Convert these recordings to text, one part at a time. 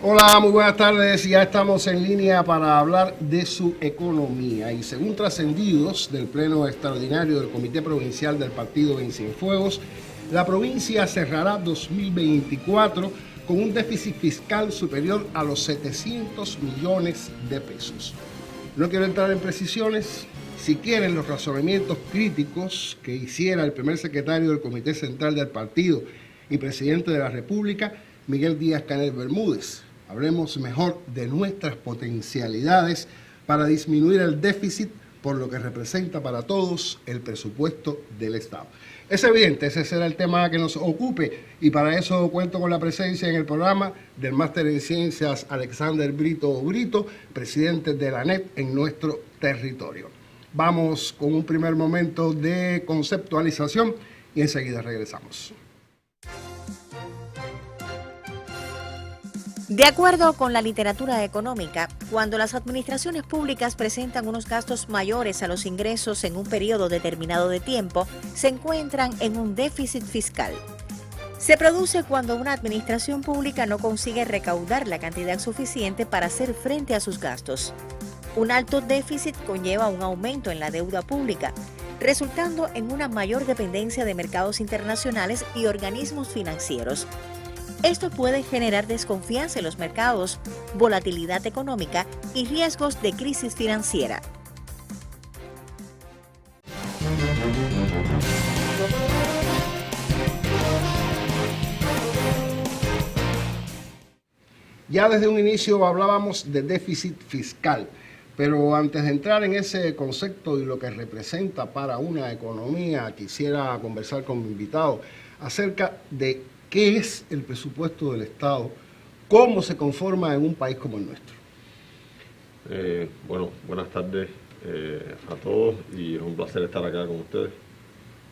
Hola, muy buenas tardes. Ya estamos en línea para hablar de su economía. Y según trascendidos del Pleno Extraordinario del Comité Provincial del Partido en Cienfuegos, la provincia cerrará 2024 con un déficit fiscal superior a los 700 millones de pesos. No quiero entrar en precisiones. Si quieren los razonamientos críticos que hiciera el primer secretario del Comité Central del Partido y presidente de la República, Miguel Díaz-Canel Bermúdez. Hablemos mejor de nuestras potencialidades para disminuir el déficit por lo que representa para todos el presupuesto del Estado. Es evidente, ese será el tema que nos ocupe y para eso cuento con la presencia en el programa del Máster en Ciencias Alexander Brito, presidente de la ANET en nuestro territorio. Vamos con un primer momento de conceptualización y enseguida regresamos. De acuerdo con la literatura económica, cuando las administraciones públicas presentan unos gastos mayores a los ingresos en un periodo determinado de tiempo, se encuentran en un déficit fiscal. Se produce cuando una administración pública no consigue recaudar la cantidad suficiente para hacer frente a sus gastos. Un alto déficit conlleva un aumento en la deuda pública, resultando en una mayor dependencia de mercados internacionales y organismos financieros. Esto puede generar desconfianza en los mercados, volatilidad económica y riesgos de crisis financiera. Ya desde un inicio hablábamos de déficit fiscal, pero antes de entrar en ese concepto y lo que representa para una economía, quisiera conversar con mi invitado acerca de ¿qué es el presupuesto del Estado? ¿Cómo se conforma en un país como el nuestro? Bueno, buenas tardes a todos y es un placer estar acá con ustedes.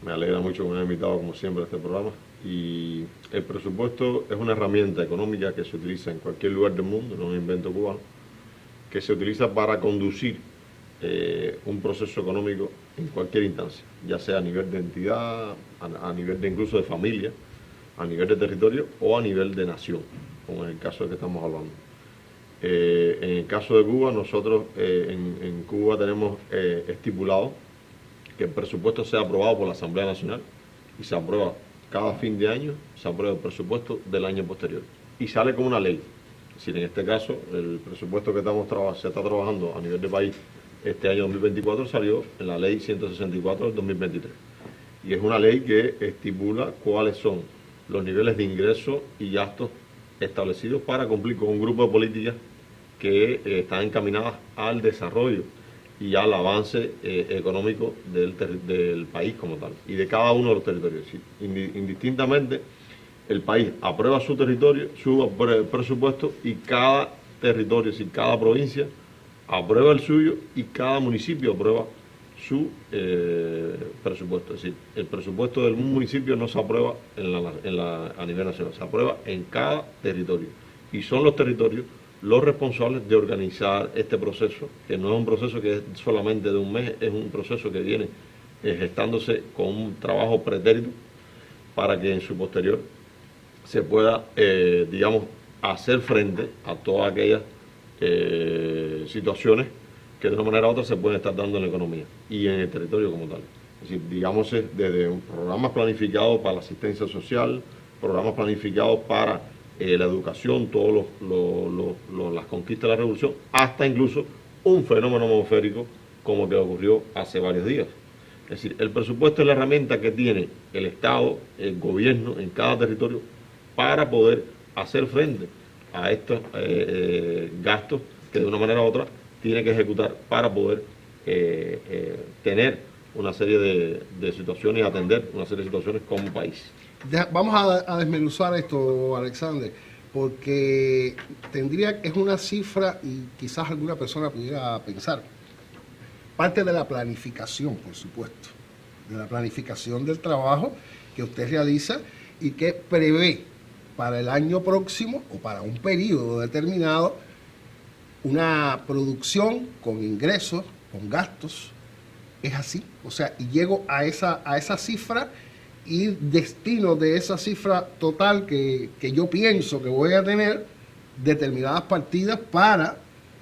Me alegra mucho que me hayan invitado como siempre a este programa. Y el presupuesto es una herramienta económica que se utiliza en cualquier lugar del mundo, no es un invento cubano, que se utiliza para conducir un proceso económico en cualquier instancia, ya sea a nivel de entidad, a nivel de incluso de familia, a nivel de territorio o a nivel de nación, como en el caso del que estamos hablando. En el caso de Cuba, nosotros en Cuba tenemos estipulado que el presupuesto sea aprobado por la Asamblea Nacional y se aprueba cada fin de año, se aprueba el presupuesto del año posterior y sale como una ley. Es decir, en este caso, el presupuesto que se está trabajando a nivel de país este año 2024 salió en la ley 164 del 2023 y es una ley que estipula cuáles son los niveles de ingresos y gastos establecidos para cumplir con un grupo de políticas que están encaminadas al desarrollo y al avance económico del país como tal y de cada uno de los territorios. Indistintamente, el país aprueba su territorio, su presupuesto y cada territorio, cada provincia aprueba el suyo y cada municipio aprueba su presupuesto. Es decir, el presupuesto de un municipio no se aprueba a nivel nacional, se aprueba en cada territorio. Y son los territorios los responsables de organizar este proceso, que no es un proceso que es solamente de un mes, es un proceso que viene gestándose con un trabajo pretérito para que en su posterior se pueda, digamos, hacer frente a todas aquellas situaciones que de una manera u otra se pueden estar dando en la economía y en el territorio como tal. Es decir, digamos, desde programas planificados para la asistencia social, programas planificados para la educación, todas las conquistas de la revolución, hasta incluso un fenómeno atmosférico como que ocurrió hace varios días. Es decir, el presupuesto es la herramienta que tiene el Estado, el gobierno en cada territorio para poder hacer frente a estos gastos que de una manera u otra tiene que ejecutar para poder tener una serie de situaciones y atender una serie de situaciones como país. Vamos a desmenuzar esto, Alexander. porque es una cifra y quizás alguna persona pudiera pensar, parte de la planificación, por supuesto, de la planificación del trabajo que usted realiza y que prevé para el año próximo o para un periodo determinado una producción con ingresos, con gastos. Es así, o sea, y llego a esa cifra y destino de esa cifra total que yo pienso que voy a tener determinadas partidas para,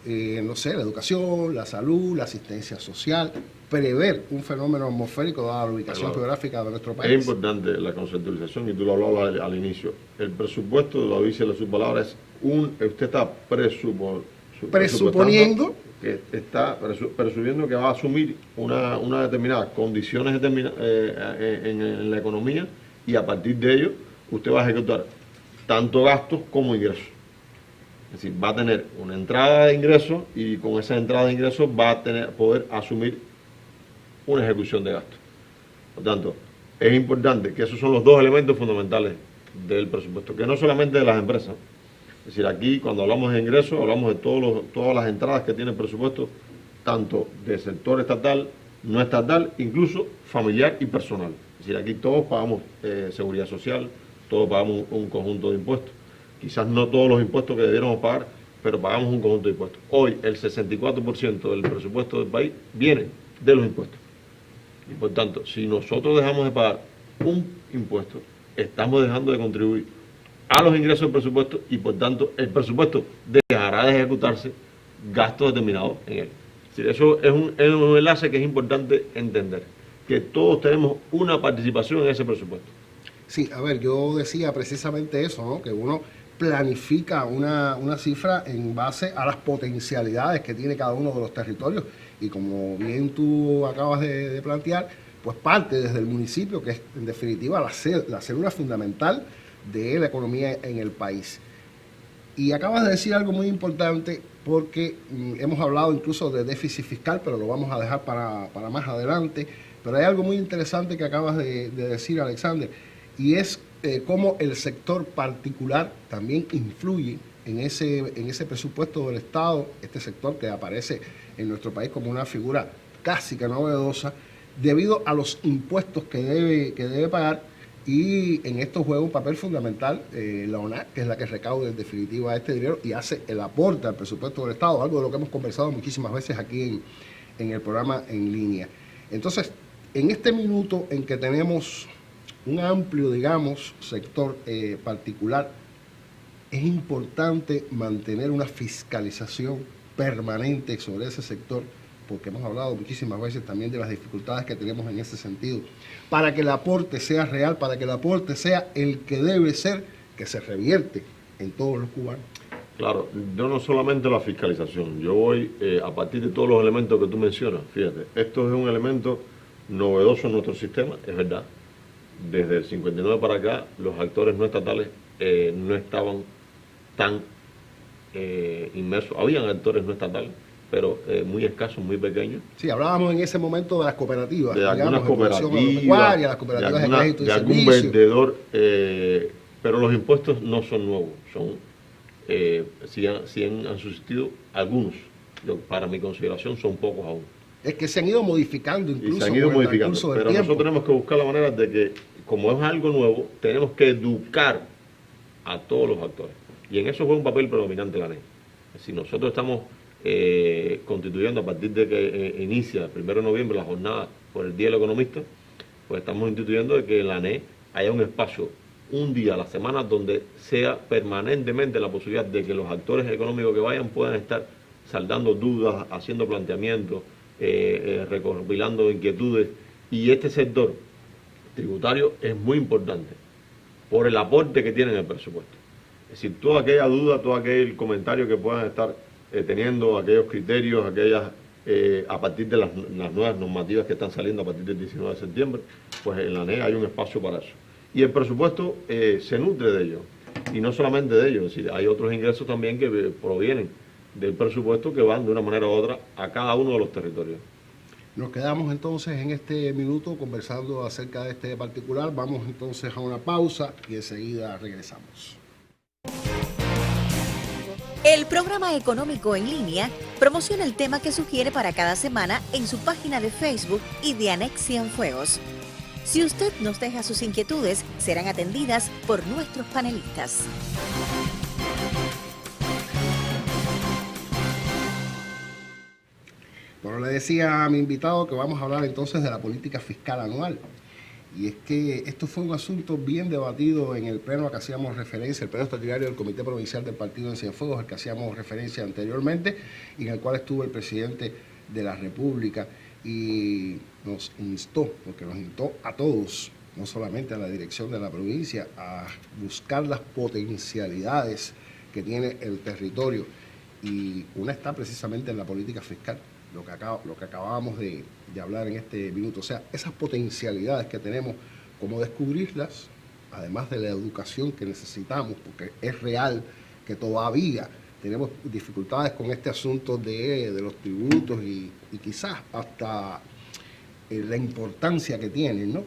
no sé, la educación, la salud, la asistencia social, prever un fenómeno atmosférico dada la ubicación geográfica de nuestro país. Es importante la conceptualización, y tú lo hablabas al inicio. El presupuesto, lo dice en sus palabras, usted está presuponiendo que está presumiendo que va a asumir una determinada condiciones en la economía, y a partir de ello usted va a ejecutar tanto gastos como ingresos. Es decir, va a tener una entrada de ingresos y con esa entrada de ingresos va a poder asumir una ejecución de gastos. Por tanto, es importante que esos son los dos elementos fundamentales del presupuesto, que no solamente de las empresas. Es decir, aquí cuando hablamos de ingresos, hablamos de todas las entradas que tiene el presupuesto, tanto del sector estatal, no estatal, incluso familiar y personal. Es decir, aquí todos pagamos seguridad social, todos pagamos un conjunto de impuestos. Quizás no todos los impuestos que debiéramos pagar, pero pagamos un conjunto de impuestos. Hoy el 64% del presupuesto del país viene de los impuestos. Y por tanto, si nosotros dejamos de pagar un impuesto, estamos dejando de contribuir a los ingresos del presupuesto, y por tanto el presupuesto dejará de ejecutarse gastos determinados en él. Es decir, eso es un enlace que es importante entender, que todos tenemos una participación en ese presupuesto. Sí, a ver, yo decía precisamente eso, ¿no? Que uno planifica una cifra en base a las potencialidades que tiene cada uno de los territorios, y como bien tú acabas de plantear, pues parte desde el municipio, que es en definitiva la célula fundamental de la economía en el país. Y acabas de decir algo muy importante, porque hemos hablado incluso de déficit fiscal, pero lo vamos a dejar para más adelante. Pero hay algo muy interesante que acabas de decir, Alexander, y es cómo el sector particular también influye en ese presupuesto del Estado, este sector que aparece en nuestro país como una figura casi que novedosa, debido a los impuestos que debe pagar. Y en esto juega un papel fundamental la ONAC, que es la que recauda en definitiva este dinero y hace el aporte al presupuesto del Estado, algo de lo que hemos conversado muchísimas veces aquí en el programa En Línea. Entonces, en este minuto en que tenemos un amplio, digamos, sector particular, es importante mantener una fiscalización permanente sobre ese sector, porque hemos hablado muchísimas veces también de las dificultades que tenemos en ese sentido, para que el aporte sea real, para que el aporte sea el que debe ser, que se revierte en todos los cubanos. Claro, yo no solamente la fiscalización, yo voy a partir de todos los elementos que tú mencionas. Fíjate, esto es un elemento novedoso en nuestro sistema, es verdad. Desde el 59 para acá, los actores no estatales no estaban tan inmersos. Habían actores no estatales, pero muy escasos, muy pequeños. Sí, hablábamos en ese momento de las cooperativas. De algunas cooperativas, las cooperativas de crédito y de algún vendedor, pero los impuestos no son nuevos, sí han subsistido algunos. Para mi consideración son pocos aún. Es que se han ido modificando incluso. Y se han ido modificando, pero nosotros tenemos que buscar la manera de que, como es algo nuevo, tenemos que educar a todos los actores. Y en eso fue un papel predominante la ANE. Si nosotros estamos constituyendo a partir de que inicia el 1 de noviembre la jornada por el Día del Economista, pues estamos instituyendo de que en la ANE haya un espacio, un día a la semana, donde sea permanentemente la posibilidad de que los actores económicos que vayan puedan estar saldando dudas, haciendo planteamientos, recopilando inquietudes. Y este sector tributario es muy importante por el aporte que tiene en el presupuesto. Es decir, toda aquella duda, todo aquel comentario que puedan estar teniendo, aquellos criterios, a partir de las nuevas normativas que están saliendo a partir del 19 de septiembre, pues en la ANE hay un espacio para eso. Y el presupuesto se nutre de ello, y no solamente de ello, es decir, hay otros ingresos también que provienen del presupuesto que van de una manera u otra a cada uno de los territorios. Nos quedamos entonces en este minuto conversando acerca de este particular. Vamos entonces a una pausa y enseguida regresamos. El programa económico en línea promociona el tema que sugiere para cada semana en su página de Facebook y de ANEC Cienfuegos. Si usted nos deja sus inquietudes, serán atendidas por nuestros panelistas. Bueno, le decía a mi invitado que vamos a hablar entonces de la política fiscal anual. Y es que esto fue un asunto bien debatido en el pleno al que hacíamos referencia, el pleno extraordinario del Comité Provincial del Partido en Cienfuegos, al que hacíamos referencia anteriormente, y en el cual estuvo el presidente de la República y nos instó, porque nos instó a todos, no solamente a la dirección de la provincia, a buscar las potencialidades que tiene el territorio. Y una está precisamente en la política fiscal, lo que acabábamos de hablar en este minuto. O sea, esas potencialidades que tenemos, cómo descubrirlas, además de la educación que necesitamos, porque es real que todavía tenemos dificultades con este asunto de los tributos y quizás hasta la importancia que tienen, ¿no?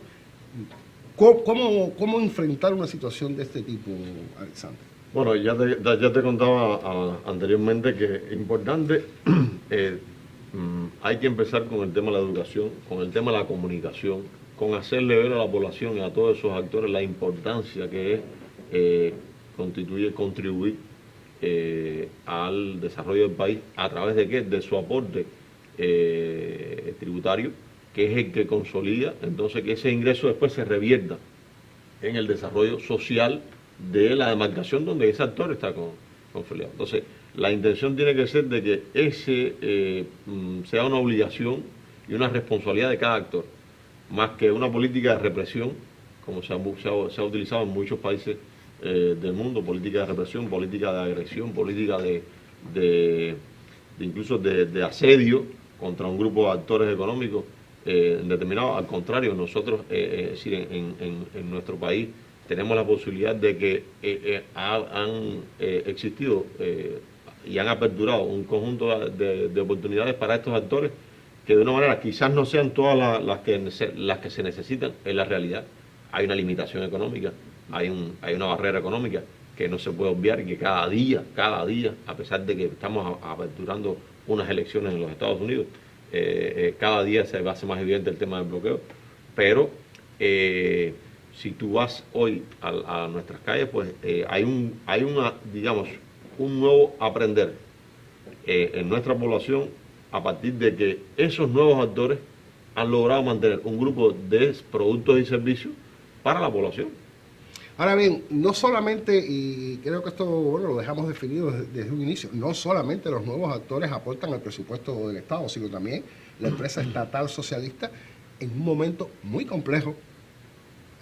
¿Cómo enfrentar una situación de este tipo, Alexander? Bueno, ya te contaba anteriormente que es importante, hay que empezar con el tema de la educación, con el tema de la comunicación, con hacerle ver a la población y a todos esos actores la importancia que es contribuir al desarrollo del país. ¿A través de qué? De su aporte tributario, que es el que consolida, entonces que ese ingreso después se revierta en el desarrollo social de la demarcación donde ese actor está confiliado. Entonces, la intención tiene que ser de que ese sea una obligación y una responsabilidad de cada actor, más que una política de represión, como se ha utilizado en muchos países del mundo, política de represión, política de agresión, política incluso de asedio contra un grupo de actores económicos determinados. Al contrario, nosotros, es decir, en nuestro país tenemos la posibilidad de que han existido y han aperturado un conjunto de oportunidades para estos actores que de una manera quizás no sean todas las que se necesitan. En la realidad hay una limitación económica, hay una barrera económica que no se puede obviar y que cada día, a pesar de que estamos aperturando unas elecciones en los Estados Unidos, cada día se hace más evidente el tema del bloqueo. Pero si tú vas hoy a nuestras calles, pues hay un nuevo aprender en nuestra población a partir de que esos nuevos actores han logrado mantener un grupo de productos y servicios para la población. Ahora bien, no solamente, y creo que esto lo dejamos definido desde un inicio, no solamente los nuevos actores aportan al presupuesto del Estado, sino también la empresa estatal socialista en un momento muy complejo.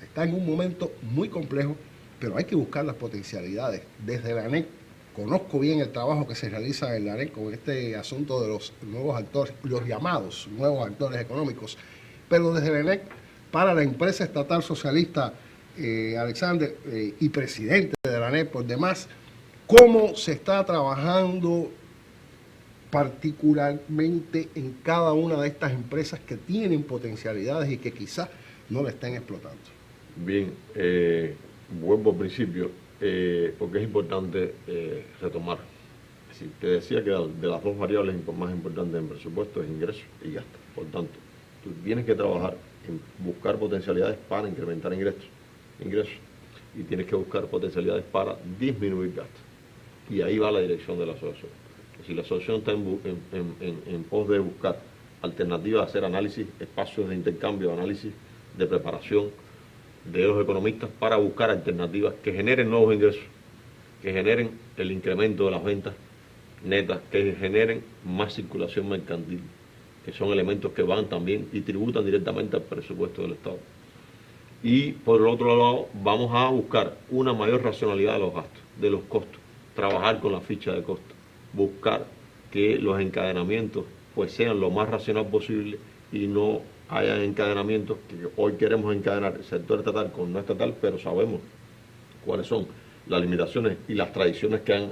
Está en un momento muy complejo, pero hay que buscar las potencialidades. Desde la ANEC, conozco bien el trabajo que se realiza en la ANEC con este asunto de los nuevos actores, los llamados nuevos actores económicos, pero desde la ANEC, para la empresa estatal socialista, Alexander, y presidente de la ANEC por demás, ¿cómo se está trabajando particularmente en cada una de estas empresas que tienen potencialidades y que quizás no la estén explotando? Bien, vuelvo al principio, porque es importante retomar. Es decir, te decía que de las dos variables más importantes en presupuesto es ingreso y gasto. Por tanto, tú tienes que trabajar en buscar potencialidades para incrementar ingresos, y tienes que buscar potencialidades para disminuir gastos. Y ahí va la dirección de la asociación. Es decir, la asociación está en pos de buscar alternativas, hacer análisis, espacios de intercambio, análisis de preparación de los economistas para buscar alternativas que generen nuevos ingresos, que generen el incremento de las ventas netas, que generen más circulación mercantil, que son elementos que van también y tributan directamente al presupuesto del Estado. Y por el otro lado, vamos a buscar una mayor racionalidad de los gastos, de los costos, trabajar con la ficha de costos, buscar que los encadenamientos pues sean lo más racional posible y no haya encadenamientos que hoy queremos encadenar el sector estatal con no estatal, pero sabemos cuáles son las limitaciones y las tradiciones que han,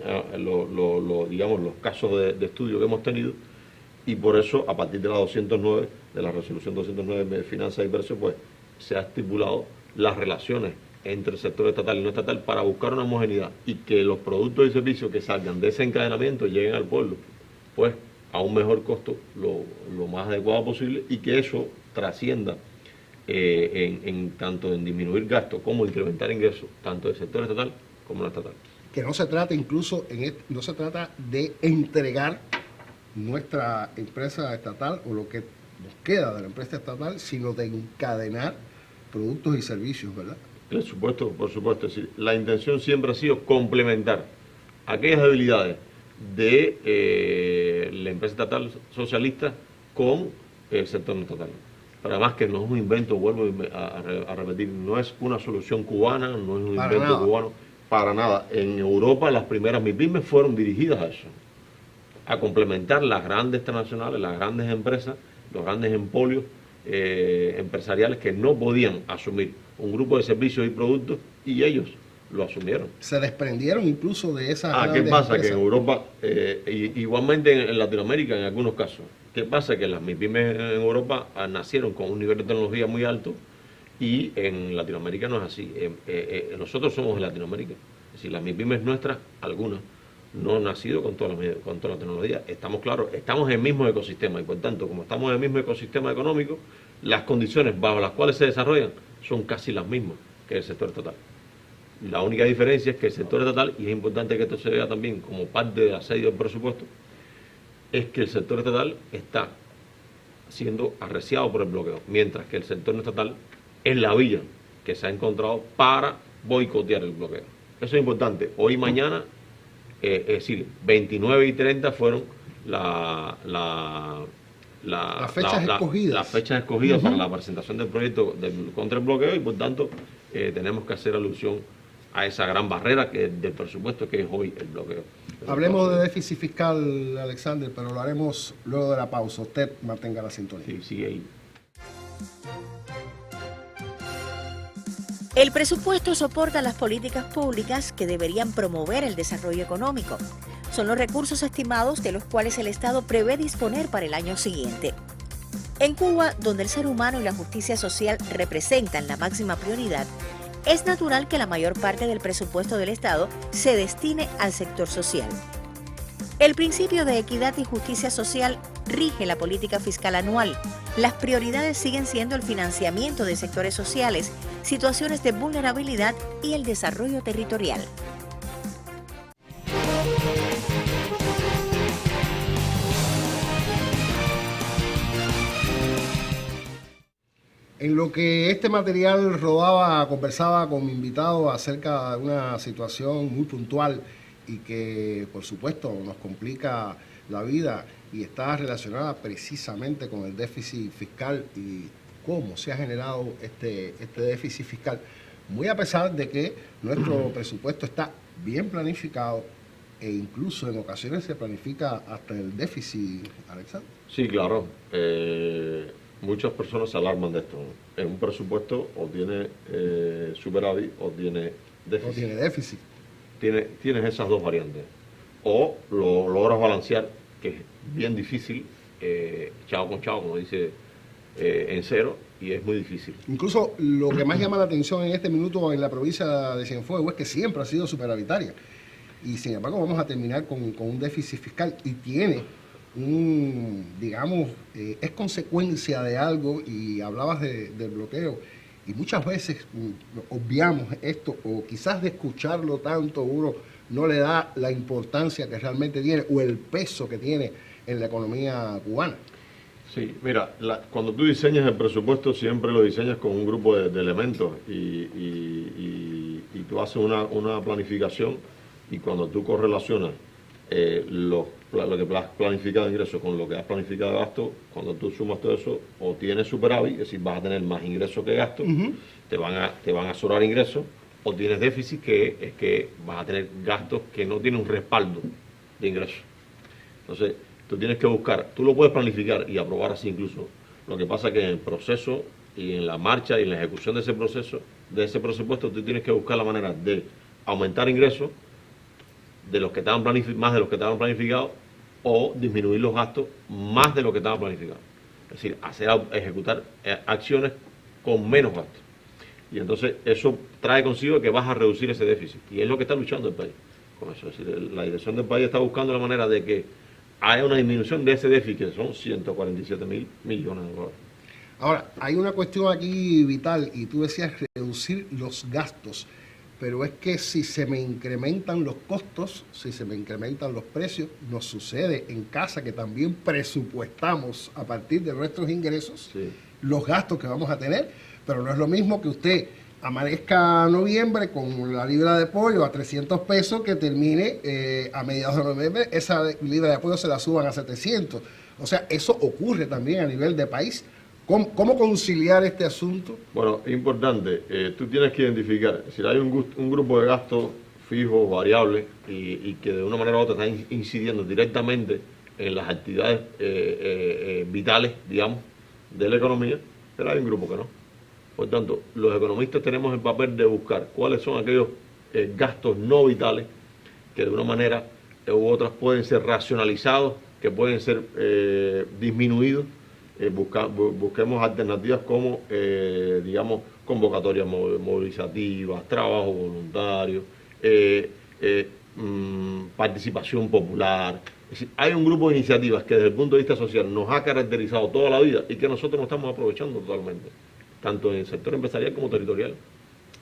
digamos, los casos de estudio que hemos tenido, y por eso a partir de la 209, de la resolución 209 de finanzas y precios, pues se ha estipulado las relaciones entre el sector estatal y no estatal para buscar una homogeneidad y que los productos y servicios que salgan de ese encadenamiento lleguen al pueblo, pues a un mejor costo, lo más adecuado posible, y que eso trascienda tanto en disminuir gastos como incrementar ingresos, tanto del sector estatal como no estatal. Que no se trata incluso, no se trata de entregar nuestra empresa estatal o lo que nos queda de la empresa estatal, sino de encadenar productos y servicios, ¿verdad? Por supuesto. Es decir, la intención siempre ha sido complementar aquellas habilidades de la empresa estatal socialista con el sector no estatal. Pero además que no es un invento, vuelvo a repetir, no es una solución cubana, no es un invento cubano, para nada. En Europa las primeras MIPYMES fueron dirigidas a eso, a complementar las grandes transnacionales, las grandes empresas, los grandes empolios empresariales que no podían asumir un grupo de servicios y productos, y ellos lo asumieron. Se desprendieron incluso de esas ¿qué pasa? Empresas. Que en Europa, igualmente en Latinoamérica en algunos casos, ¿qué pasa? Que las MIPYMES en Europa nacieron con un nivel de tecnología muy alto y en Latinoamérica no es así. Nosotros somos de Latinoamérica. Es decir, las MIPYMES nuestras, algunas, no han nacido con toda la tecnología. Estamos claros, estamos en el mismo ecosistema y por tanto, como estamos en el mismo ecosistema económico, las condiciones bajo las cuales se desarrollan son casi las mismas que el sector estatal. La única diferencia es que el sector estatal, y es importante que esto se vea también como parte del asedio del presupuesto, es que el sector estatal está siendo arreciado por el bloqueo, mientras que el sector no estatal es la vía que se ha encontrado para boicotear el bloqueo. Eso es importante. Hoy y mañana, es decir, 29 y 30 fueron las fechas escogidas para la presentación del proyecto contra el bloqueo, y por tanto tenemos que hacer alusión a esa gran barrera del presupuesto que es hoy el bloqueo. Hablemos de déficit fiscal, Alexander, pero lo haremos luego de la pausa. Usted mantenga la sintonía. Sí, sigue ahí. El presupuesto soporta las políticas públicas que deberían promover el desarrollo económico. Son los recursos estimados de los cuales el Estado prevé disponer para el año siguiente. En Cuba, donde el ser humano y la justicia social representan la máxima prioridad, es natural que la mayor parte del presupuesto del Estado se destine al sector social. El principio de equidad y justicia social rige la política fiscal anual. Las prioridades siguen siendo el financiamiento de sectores sociales, situaciones de vulnerabilidad y el desarrollo territorial. En lo que este material rodaba, conversaba con mi invitado acerca de una situación muy puntual y que, por supuesto, nos complica la vida y está relacionada precisamente con el déficit fiscal y cómo se ha generado este déficit fiscal, muy a pesar de que nuestro presupuesto está bien planificado e incluso en ocasiones se planifica hasta el déficit, Alexander. Sí, claro. Muchas personas se alarman de esto. En un presupuesto o tiene superávit o tiene déficit. O tiene déficit. Tienes esas dos variantes. O lo logras balancear, que es bien difícil, chao con chao, como dice, en cero, y es muy difícil. Incluso lo que más llama la atención en este minuto en la provincia de Cienfuegos es que siempre ha sido superavitaria. Y sin embargo vamos a terminar con un déficit fiscal y tiene digamos, es consecuencia de algo, y hablabas del bloqueo, y muchas veces obviamos esto, o quizás de escucharlo tanto uno no le da la importancia que realmente tiene o el peso que tiene en la economía cubana. Sí, mira, cuando tú diseñas el presupuesto siempre lo diseñas con un grupo de elementos y tú haces una planificación, y cuando tú correlacionas lo que has planificado de ingresos con lo que has planificado de gasto, cuando tú sumas todo eso, o tienes superávit, es decir, vas a tener más ingresos que gastos, te van a sobrar ingresos, o tienes déficit, que es que vas a tener gastos que no tienen un respaldo de ingresos. Entonces, tú tienes que buscar, tú lo puedes planificar y aprobar así incluso. Lo que pasa es que en el proceso y en la marcha y en la ejecución de ese proceso, de ese presupuesto, tú tienes que buscar la manera de aumentar ingresos de los que estaban más de los que estaban planificados, o disminuir los gastos más de lo que estaban planificados. Es decir, ejecutar acciones con menos gastos. Y entonces eso trae consigo que vas a reducir ese déficit. Y es lo que está luchando el país con eso. Es decir, la dirección del país está buscando la manera de que haya una disminución de ese déficit, que son 147.000 millones de dólares. Ahora, hay una cuestión aquí vital, y tú decías reducir los gastos, pero es que si se me incrementan los costos, si se me incrementan los precios, nos sucede en casa que también presupuestamos a partir de nuestros ingresos los gastos que vamos a tener, pero no es lo mismo que usted amanezca noviembre con la libra de pollo a 300 pesos que termine a mediados de noviembre, esa libra de pollo se la suban a 700. O sea, eso ocurre también a nivel de país. ¿Cómo conciliar este asunto? Bueno, es importante, tú tienes que identificar, es decir, hay un grupo de gastos fijos, variables, y que de una manera u otra están incidiendo directamente en las actividades vitales, digamos, de la economía, pero hay un grupo que no. Por tanto, los economistas tenemos el papel de buscar cuáles son aquellos gastos no vitales que de una manera u otra pueden ser racionalizados, que pueden ser disminuidos. Busquemos alternativas como, digamos, convocatorias movilizativas, trabajo voluntario, participación popular. Es decir, hay un grupo de iniciativas que desde el punto de vista social nos ha caracterizado toda la vida y que nosotros no estamos aprovechando totalmente, tanto en el sector empresarial como territorial,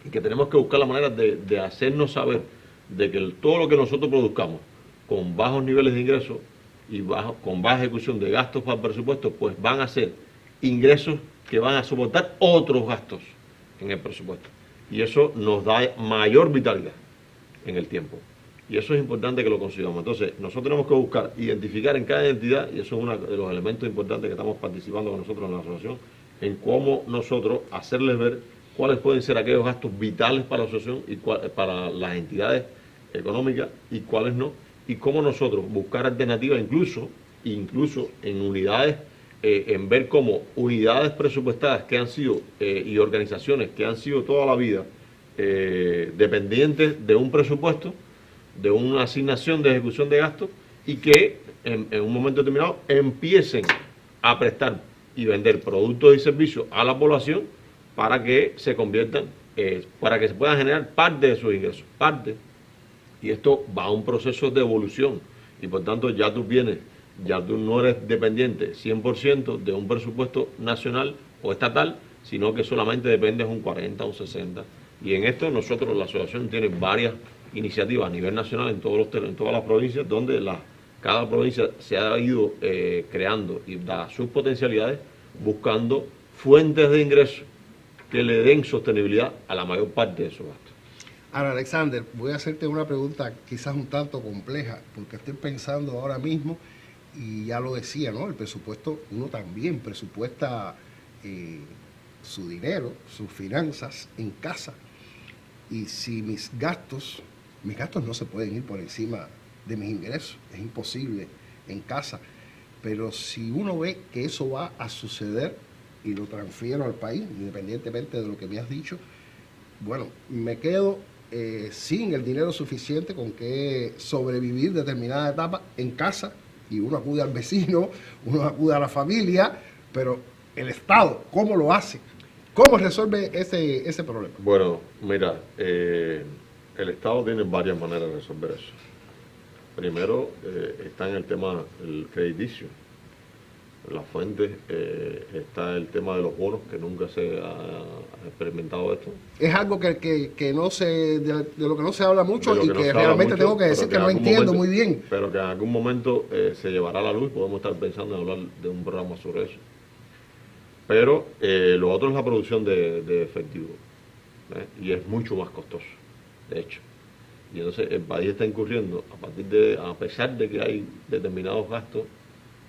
y que tenemos que buscar la manera de hacernos saber de que todo lo que nosotros produzcamos con bajos niveles de ingresos y con baja ejecución de gastos para el presupuesto, pues van a ser ingresos que van a soportar otros gastos en el presupuesto. Y eso nos da mayor vitalidad en el tiempo. Y eso es importante que lo consigamos. Entonces, nosotros tenemos que buscar, identificar en cada entidad, y eso es uno de los elementos importantes que estamos participando con nosotros en la asociación, en cómo nosotros hacerles ver cuáles pueden ser aquellos gastos vitales para la asociación y para las entidades económicas y cuáles no, y cómo nosotros buscar alternativas incluso en unidades, en ver cómo unidades presupuestadas que han sido y organizaciones que han sido toda la vida dependientes de un presupuesto, de una asignación de ejecución de gastos, y que en un momento determinado empiecen a prestar y vender productos y servicios a la población para que se conviertan, para que se puedan generar parte de sus ingresos, parte. Y esto va a un proceso de evolución, y por tanto ya tú no eres dependiente 100% de un presupuesto nacional o estatal, sino que solamente dependes un 40 o un 60. Y en esto nosotros, la asociación, tiene varias iniciativas a nivel nacional en todas las provincias, donde cada provincia se ha ido creando y da sus potencialidades, buscando fuentes de ingresos que le den sostenibilidad a la mayor parte de esos gastos. Ahora, Alexander, voy a hacerte una pregunta quizás un tanto compleja, porque estoy pensando ahora mismo, y ya lo decía, ¿no? El presupuesto, uno también presupuesta su dinero, sus finanzas en casa. Y si mis gastos no se pueden ir por encima de mis ingresos, es imposible en casa. Pero si uno ve que eso va a suceder y lo transfiero al país, independientemente de lo que me has dicho, bueno, me quedo sin el dinero suficiente con que sobrevivir determinada etapa en casa, y uno acude al vecino, uno acude a la familia, pero el Estado, ¿cómo lo hace? ¿Cómo resuelve ese problema? Bueno, mira, el Estado tiene varias maneras de resolver eso. Primero está en el tema del crediticio. La fuente está el tema de los bonos, que nunca se ha experimentado esto. Es algo que no se, de lo que no se habla mucho y que realmente tengo que decir que no entiendo muy bien. Pero que en algún momento se llevará a la luz, podemos estar pensando en hablar de un programa sobre eso. Pero lo otro es la producción de efectivo, y es mucho más costoso, de hecho. Y entonces el país está incurriendo, a pesar de que hay determinados gastos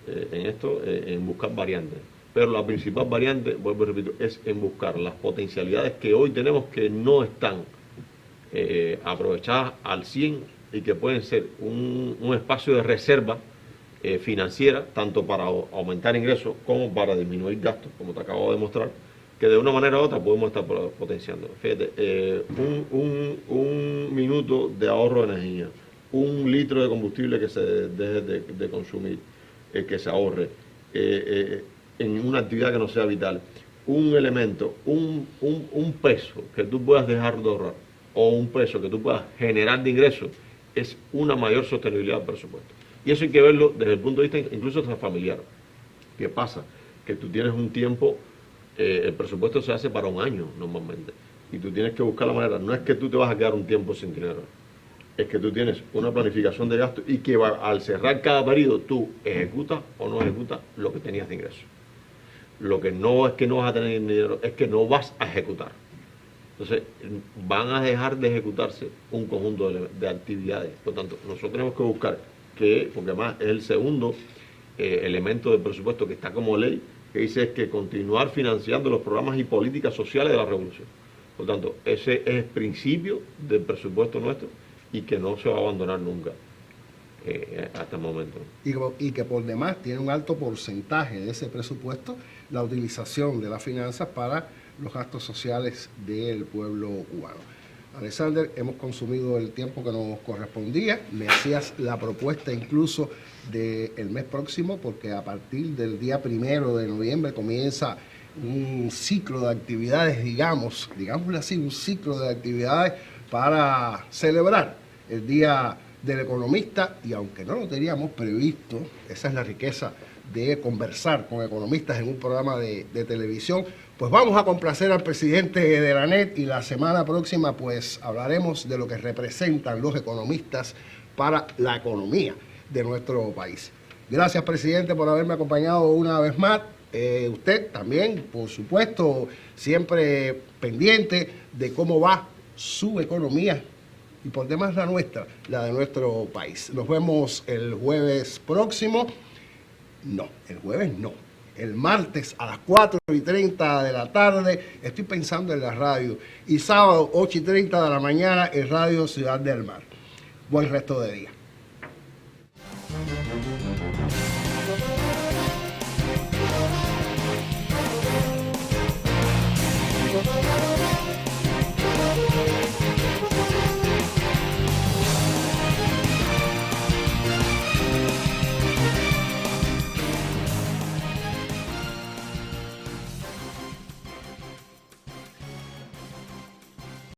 en esto, en buscar variantes. Pero la principal variante, vuelvo y repito, es en buscar las potencialidades que hoy tenemos que no están aprovechadas al 100 y que pueden ser un espacio de reserva financiera, tanto para aumentar ingresos como para disminuir gastos, como te acabo de demostrar, que de una manera u otra podemos estar potenciando. Fíjate, un minuto de ahorro de energía, 1 litro de combustible que se deje de consumir, que se ahorre en una actividad que no sea vital, un elemento, un peso que tú puedas dejar de ahorrar o un peso que tú puedas generar de ingresos, es una mayor sostenibilidad del presupuesto. Y eso hay que verlo desde el punto de vista incluso hasta familiar. ¿Qué pasa? Que tú tienes un tiempo, el presupuesto se hace para un año normalmente, y tú tienes que buscar la manera. No es que tú te vas a quedar un tiempo sin dinero, es que tú tienes una planificación de gasto y que al cerrar cada periodo tú ejecutas o no ejecutas lo que tenías de ingreso. Lo que no es que no vas a tener dinero, es que no vas a ejecutar. Entonces, van a dejar de ejecutarse un conjunto de actividades. Por tanto, nosotros tenemos que buscar porque además es el segundo elemento del presupuesto que está como ley, que dice es que continuar financiando los programas y políticas sociales de la revolución. Por tanto, ese es el principio del presupuesto nuestro y que no se va a abandonar nunca hasta el momento. Y que por demás tiene un alto porcentaje de ese presupuesto la utilización de las finanzas para los gastos sociales del pueblo cubano. Alexander, hemos consumido el tiempo que nos correspondía. Me hacías la propuesta incluso del mes próximo, porque a partir del día 1 de noviembre comienza un ciclo de actividades, digámoslo así, un ciclo de actividades para celebrar el Día del Economista, y aunque no lo teníamos previsto, esa es la riqueza de conversar con economistas en un programa de televisión, pues vamos a complacer al presidente de la ANED, y la semana próxima pues hablaremos de lo que representan los economistas para la economía de nuestro país. Gracias, presidente, por haberme acompañado una vez más. Usted también, por supuesto, siempre pendiente de cómo va su economía y por demás la nuestra, la de nuestro país. Nos vemos el jueves próximo. No, el jueves no. El martes a las 4:30 de la tarde, estoy pensando en la radio. Y sábado, 8:30 de la mañana, en Radio Ciudad del Mar. Buen resto de día.